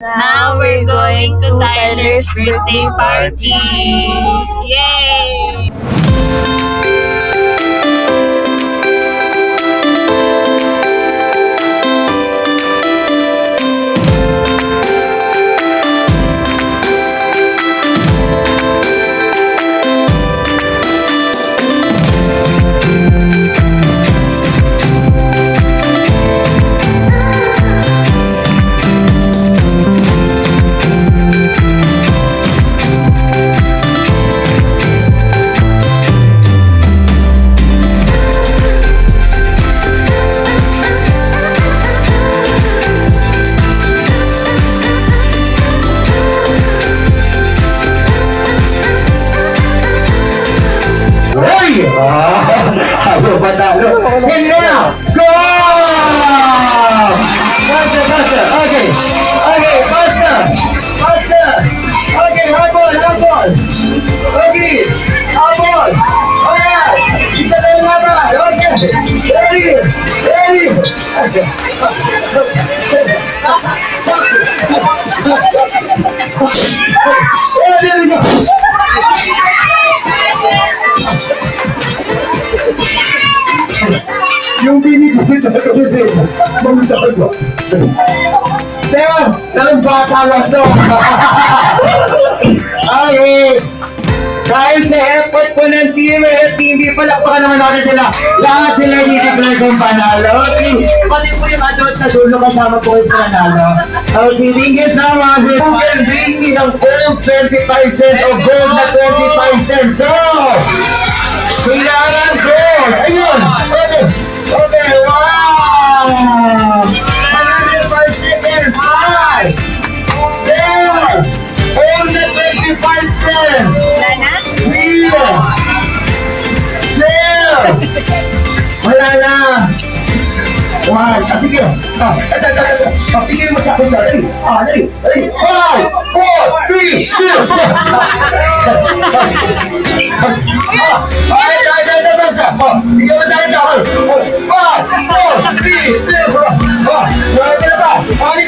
Now we're going to Tyler's birthday party. Yay! Ayaw ba talo? And now, go! Faster, faster. Okay. Okay, faster. Faster. Okay, hard ball. Okay, hard ball. Alright. Isa na yung laban. Okay. Ready. Okay. There we go. Yung binibigay talaga kasi mamutago. Sir, talang bata lang to. Okay. Dahil sa effort po ng team B, palakpakan naman natin sila. Lahat sila dito talagang panalo. Pati po yung adult sa dulo kasama po kayo sa nanalo. Okay, thank you so much. You can bring me ng gold 25 cents o gold na 25 cents. So, kailangan gold. Ayun. Okay, wow! 105 seconds, 5! There! Only 25 cents! 3! 2! Wala na! 1! Sige! Pagpigil mo sa akin na! Dali! 5! 4! 3! 2! Bigyan mo sa akin ako! 5! 4! 3! 2! Wala ka na ba? Dali!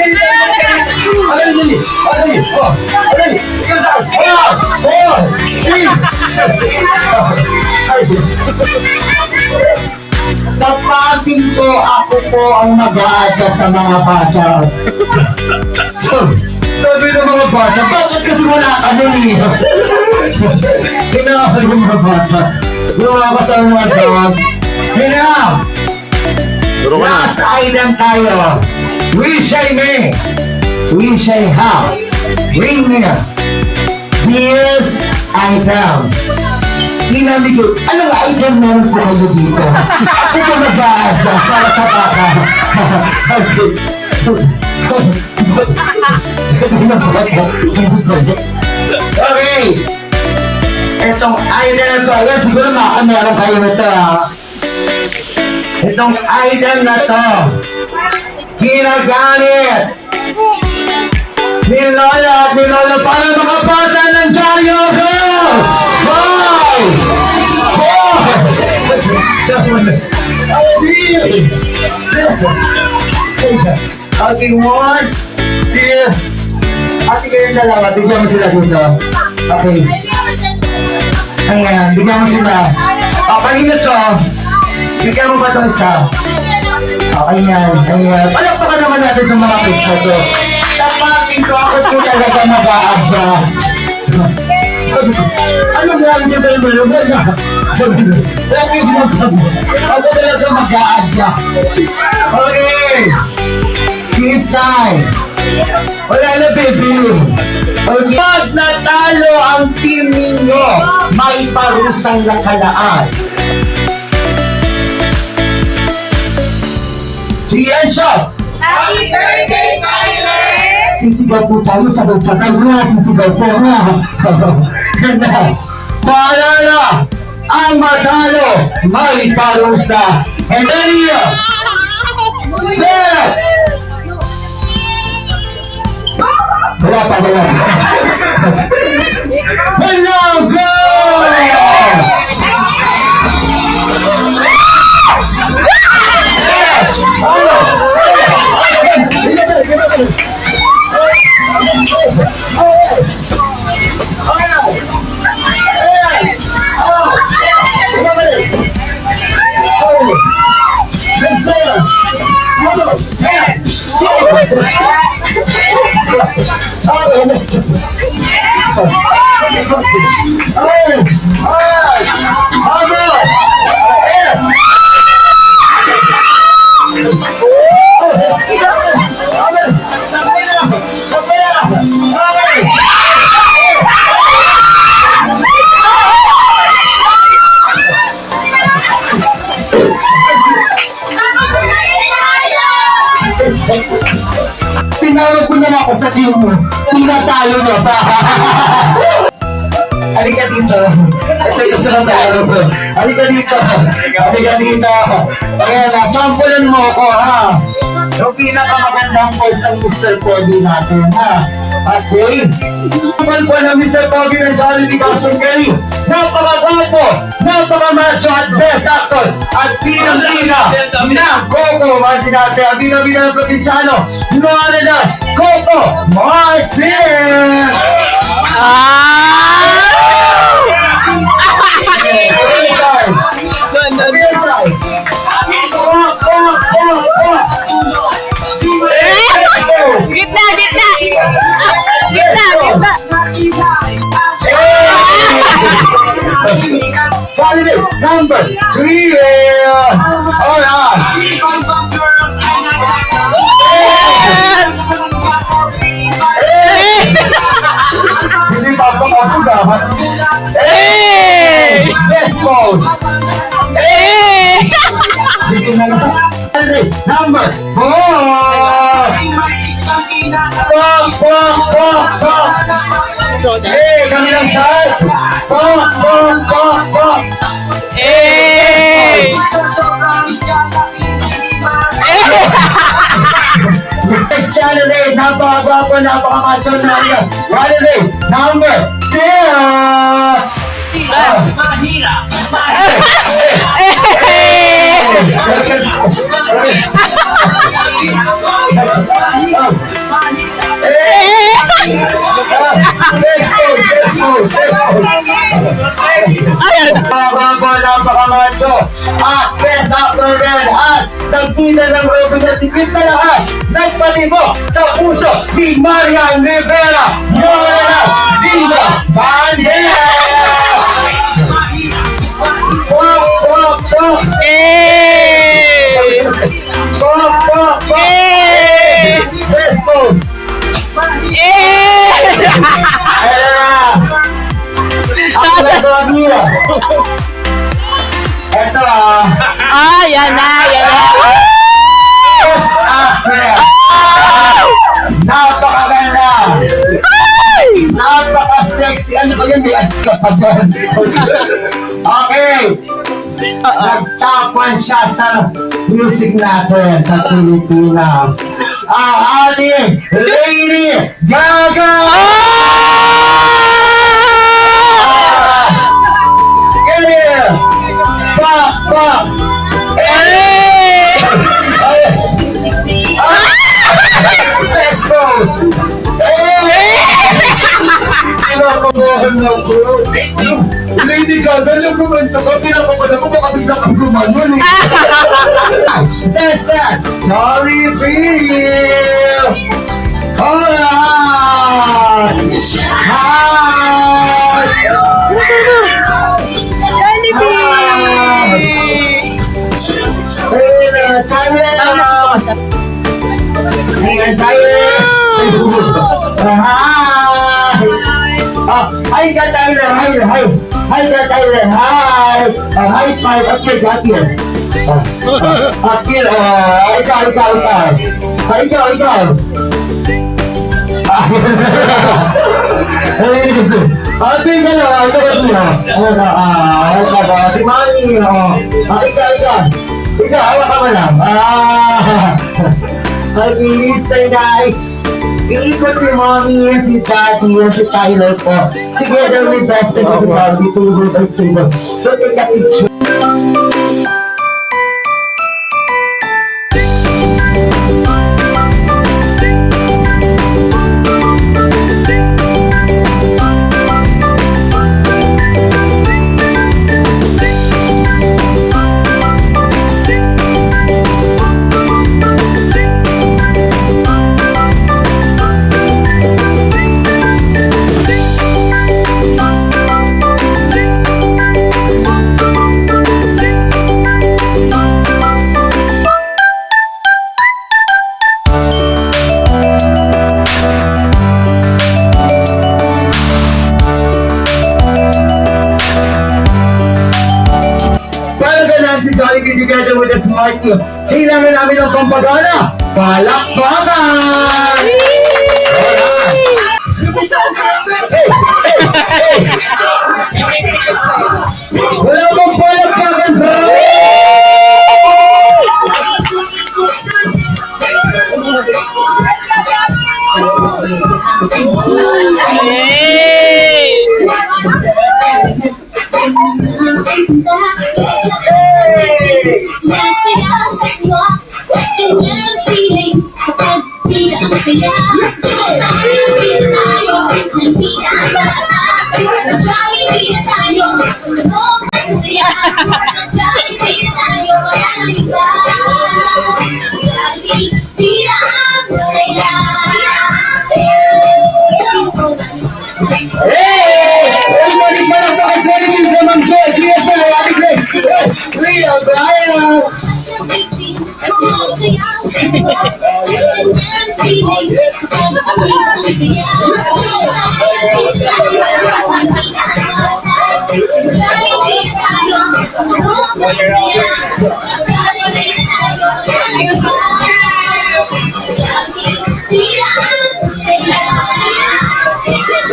Bigyan mo sa akin! 5! 4! 3! Sa parting ko, ako po ang mag-a-adjust sa mga bata. Sabi ng mga bata, bakit kasi wala ka nun eh? Kinakal yung mga bata. Yung mga kasama mga dog. Hinam! Last item tayo. Wish I may. Wish I have. Bring me na. This item. Hinamigay. Anong item meron po kayo dito? Ako po mag-a-adjust para sa bata. Okay. Itong item na to, ayan siguro meron kayo na to ha. Itong item na to, ginagamit ni Lola at ni Lola para makapasa ng dyaryo ko! Wow! Okay, 1, 2, ate kayong dalawa, bigyan mo sila dito. Okay. Ayan, bigyan mo sila. Kanina to, bigyan mo ba ito isa? Ayan. Palakpakan naman natin itong mga kids na to. Sa parting ko, ako po talaga mag-a-adjust. Ano ba ang ganda yung malugan na? Sabi mo, ako talaga mag-a-adjust. Okay. This time. Wala na, baby. Okay. Pag natalo ang team ninyo, may parusang nakalaan. Rian Shop! Happy birthday, Tyler! Sisigaw po tayo, sabay-sabay nga, sisigaw po nga. Paalala, ang matalo, may parusa. And then set! Wala pa. Hello, go! Tinawag ko na ako sa team mo. Tinatalo na ba? Halika dito. Ito gusto ng talo ko. Halika dito. Halika dito. Ayan, sampulan mo ako, ha? Yung pinakamagandang voice ng Mr. Pogi natin, ha? Okay? Sampulan po ng Mr. Pogi ng Jollibee Caution Kelly. Napakagwapo, napakamacho at best actor at pinang-pina na Coco Martinate, ang pinang-pina ng probinsyano, no ano na, Coco Martin! Gitna, gitna! Gitna, gitna! Finally, number 3! Alright! Hindi pa ako dapat. Let's go! Sige na lang. Finally, number 4! Kami lang side! Next candidate, napakagwapo, napakamacho na rin. Candidate, number 2! Napakamacho at best actor rin at nagpila ng Robin at tigil sa lahat nagpalibo sa puso ni Marian Rivera Morena Diva Bandera! Best pose! Ito Yan na, yan na! Yes, actress! Napakaganda! Napaka-sexy! Ano ba yan? May ads ka pa dyan. Okay! Nag-top 1 siya sa music natin sa Pilipinas. Ang ating Lady Gaga! Pop! Best pose! Pinakubuhan ng bro. Lady Gaga, nung kumanta ka, pinakapalan mo, baka bigla kang gumanon eh. That's that! Jolly Feel! Alright! Hi! Hi ka Tyler, hi ka Tyler, hi! High five, okay, got here. Akil, ikaw. Ate ka na, si Mami, ikaw, hawa ka mo lang. Okay, stay guys. Iikot si Mommy, si Daddy, si Tyler po. Together with Justin, si Barbie, table by table. So take a picture. the smart team. Kailangan namin ng pampagana. Palakpakan! Alright. Hey! Wala bang palakpakan sa everybody palakpakan sa Jollibee sa Ma'am Joy. PSI, Happy Day. Real Brian.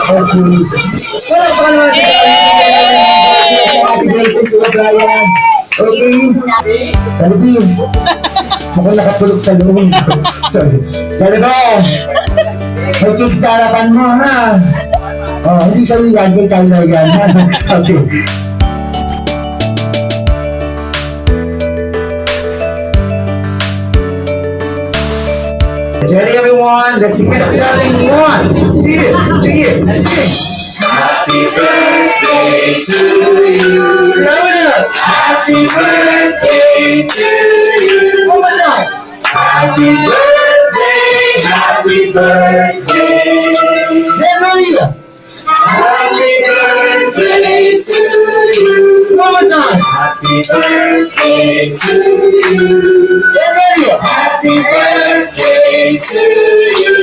Wala pa ka naman. Happy birthday to Brian. Okay. Jollibee. Mukhang nakapulog sa loob. Sorry. Jollibee. May cake sa harapan mo, ha? Oh, hindi sa'yo yan. Kay Tyler yan, ha? Okay. Ready, everyone? Let's sing it up. 1, 2, 3. Happy birthday to you. Love it up. Happy birthday to you. One more time. Happy birthday. Happy birthday. Then Maria. Happy birthday to you. One more time. Happy birthday to you. Then Maria. Happy birthday to you.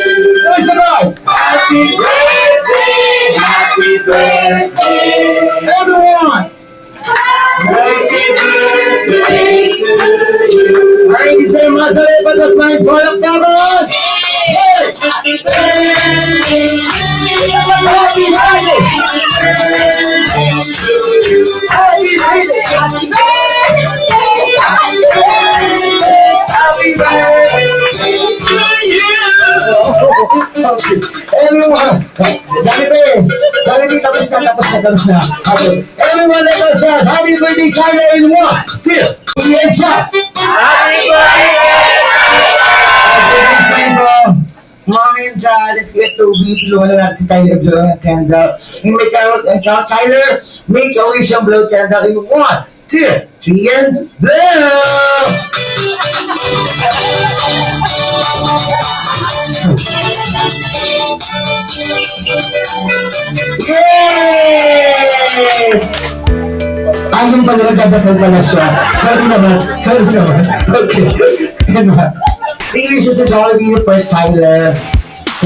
Where's the ball? Happy birthday. Happy birthday. Everyone. Happy birthday to you. Ay, hindi sa'yo masarap at mas may bolang pagod. Hey! Happy birthday. Happy Friday! Happy birthday. Happy birthday to you. Okay. Everyone. Jollibee, tapos na. Okay. Everyone, let us shout. Happy birthday, China in 1, 2, 3, and shout. Happy birthday. Mommy and Dad, get to beat tulungan na natin si Tyler blow ang candle. And make a Tyler, make a wish and blow candle in 1, 2, 3, and blow! Yay! Ayun pala, nagdadasal pala siya. Sorry naman. Okay. Ano ba? Three wishes sa Jollibee for Tyler.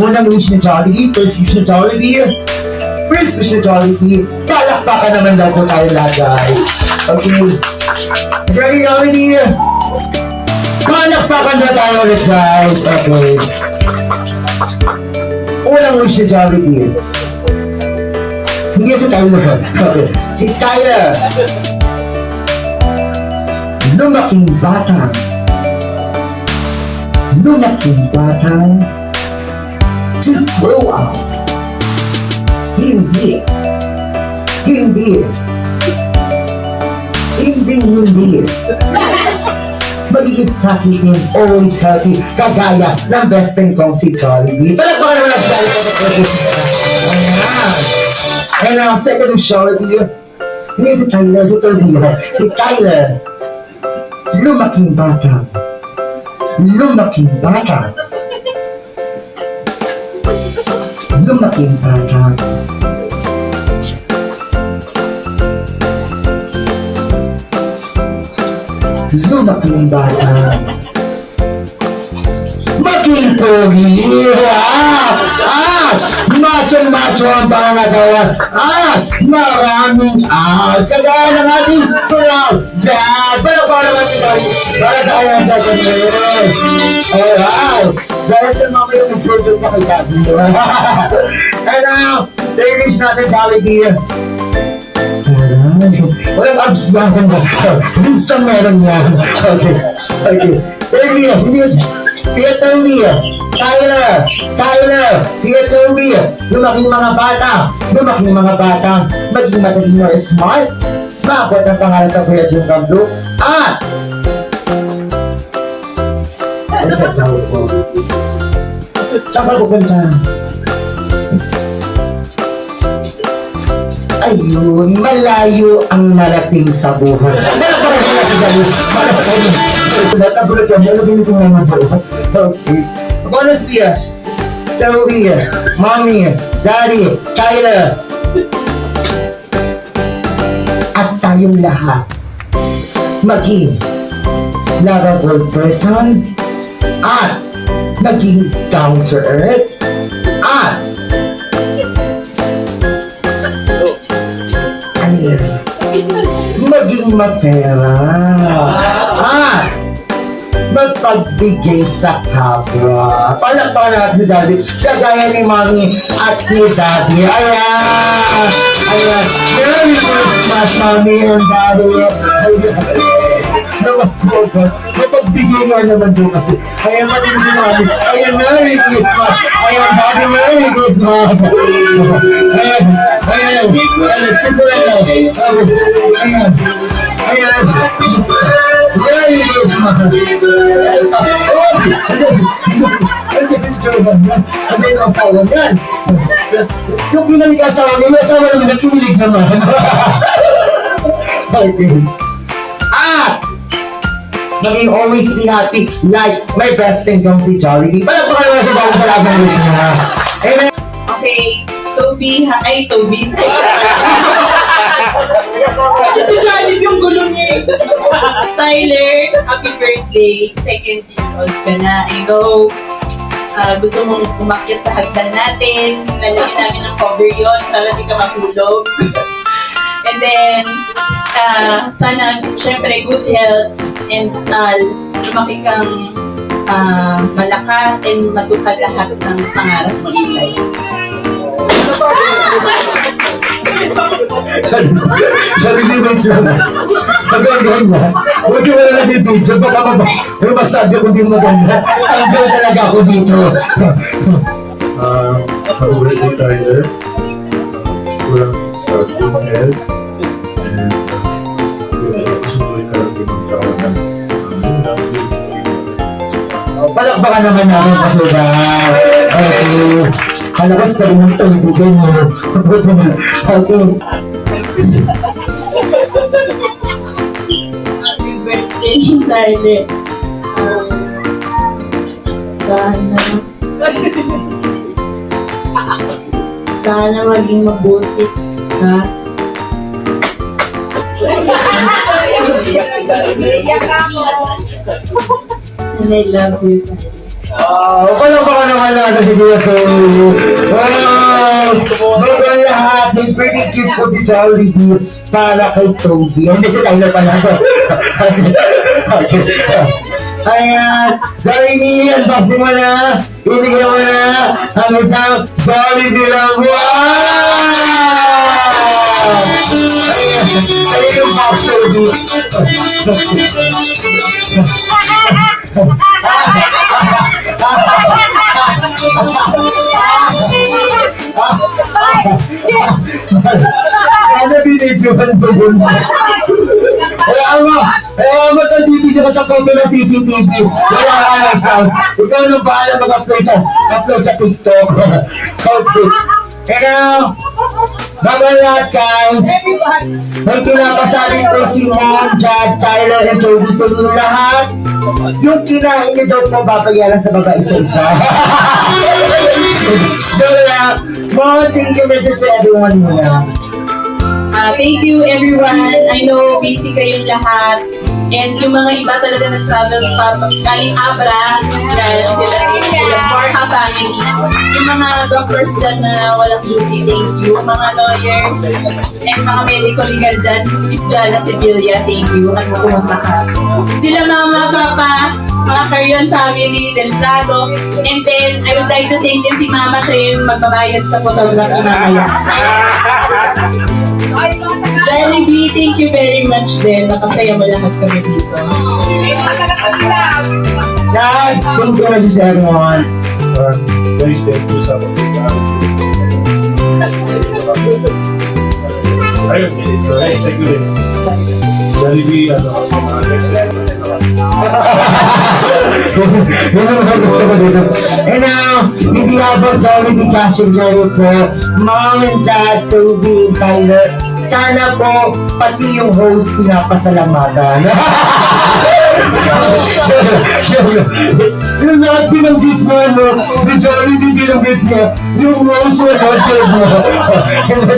Unang wish ni Jollibee, first wish ni Jollibee. First wish ni Jollibee. Palakpakan naman daw po tayo lahat, guys. Okay. Ready, Jollibee? Palakpakan na tayo ulit, guys. Okay. Unang wish ni Jollibee. Hindi si Tyler. Okay. Si Tyler. Lumaking batang to grow up. Hindi magiging sakitin, always healthy, kagaya ng best friend kong si Jollibee. Palakpakan naman ang Jollibee. And ang second of Jollibee, hindi si Tyler, si Tornillo. Si Tyler, lumaking bata. Lumaking bata. Maging pogi. Macho sitwasyon, pangangagawa, at maraming kagaya ng ating proud dad. Para naman ito, para tayo ang sasabihin. Alright. Dahil sa mga yung improvement na kay Daddy. And now, ladies natin Jollibee. Walang abs ba ako na? Instant meron yan. Okay. Tia Toby, Tyler, Tia Toby, lumaking mga bata, maging mataling more smart, maabot ang pangalan sa Kuya Jung Gamblo, at ay kataw ko. Saan ka pupunta? Ayun, malayo ang narating sa buhay. Malapagay na si Dali. Malapagay na. Natagulat ka, malapagay ko naman po. Okay. Bonus Pia, Toby, Mommy, Daddy, Tyler. At tayong lahat maging lovable person at maging down to earth at maging mapera at magpagbigay sa kapwa. Palakpakan natin si Daddy. Kagaya ni Mommy at ni Daddy. Ayan! Merry Christmas, Mommy and Daddy. Namasko ko. Mapagbigay nga naman doon kasi. Ayan, matinig si Mommy. Ayan, Merry Christmas. Ayan, Daddy, Merry Christmas. Ayan. Merry Christmas. Ano yung asawa niyan? Yung pinalik asawa niya, yung asawa naman nakilig naman. Okay. Maging always be happy like my best friend yung si Jollibee. Palagpakan naman sa bagong palagay ng rin niya. Amen. Okay, Toby. Si Jollibee yung gulo niya. Tyler, happy birthday. Second year old ka na. Ikaw, gusto mong umakyat sa hagdan natin. Lalagyan namin ng cover yon para di ka mahulog. And then, sana, syempre, good health and lumaki kang malakas and matupad lahat ng pangarap mo in life. Sabi ni Benjo, magandang na. Huwag yung wala na ni Benjo, baka may masabi kung di maganda. Tanggal talaga ako dito. Happy birthday, Tyler. Kulang sa good health. And susuloy ka rin ng taon na Palakpakan naman namin kasuga. Okay. Kalakas ka rin ng tanggugan mo. Okay. Happy birthday, Tyler. Sana maging mabuti ka. And I love you. Palakpakan naman natin si Kuya Toby. Bagang lahat, may pretty cute po si Jollibee para kay Toby. Hindi si Tyler pala. Okay. Ayan, Jollibee, unboxing mo na. Ibigay mo na ang isang Jollibee lang. Wow! Ayan yung box, Toby. Ano binidyohan ko dun? Kaya mo ito bibigyan ka takong ng CCTV. Wala ka ng sound. Ikaw nung bahala mag-upload sa TikTok. Okay. Kaya, bago lahat guys, may pinapasabi ko si Mom, Dad, Tyler, and Toby sa inyo lahat. Yung kinain niyo daw po babayaran sa baba isa-isa. So Mom, thank you message to everyone muna. Thank you everyone. I know busy kayong lahat. And yung mga iba talaga nag-travel pa, galing Abra, yan, sila Borja family. Yung mga doctors dyan na walang duty, thank you. Mga lawyers, and mga medical legal dyan, Miss Jana Sevilla, thank you. At pumunta ka. Sila mama, papa, mga Carion family, Del Prado. And then, I would like to thank din si mama, siya yung magbabayad sa photography mamaya. Jollibee, thank you very much din. Nakasaya mo lahat kami dito. Dad, thank you very much everyone. Guys, thank you sa mga ayun, so hey, thank you din. Jollibee, mga guys, Yun ang mga gusto ko dito. And now, hindi habang Jollibee Cash and Carry po, Mom and Dad, Toby and Tyler, sana po, pati yung host pinapasalamatan. Yung lahat binanggit mo, yung Jollibee binanggit mo, yung host mo,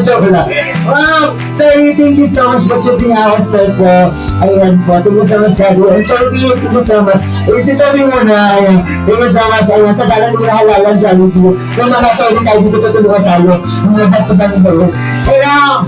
joke lang. Wow! Sorry, thank you so much for choosing our star po. Ayan po, thank you so much, Daddy. And Toby, thank you so much. Si Toby muna, ayan. Thank you so much. Ayan, sa dalang hindi halalan Jollibee. Yung mga Toby tayo, dito tutulungan tayo. Yung mga pagpagano doon. Kaya,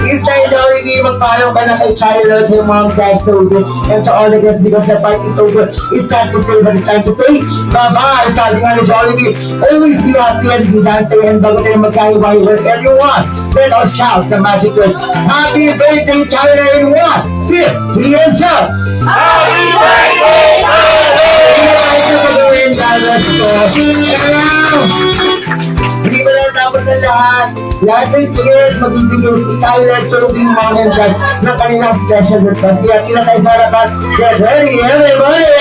Easter Jollibee, magpaalam ka na kay Tyler, to your mom, dad, Toby, and to all the guests because the fight is over. It's sad to say, but it's time to say bye-bye. Sabi nga ni Jollibee, always be happy and be dancing and bago tayo magkahiwalay wherever you want. Let us shout the magic word. Happy birthday, Tyler, in 1, 2, 3, and shout! Happy birthday, Hindi mo lang tapos ang lahat. Lahat ng tears, magbibigay si Tyler, Toby, Mom, and Dad ng kanilang special request. Kaya kila tayo sa harapan. Get ready, everybody!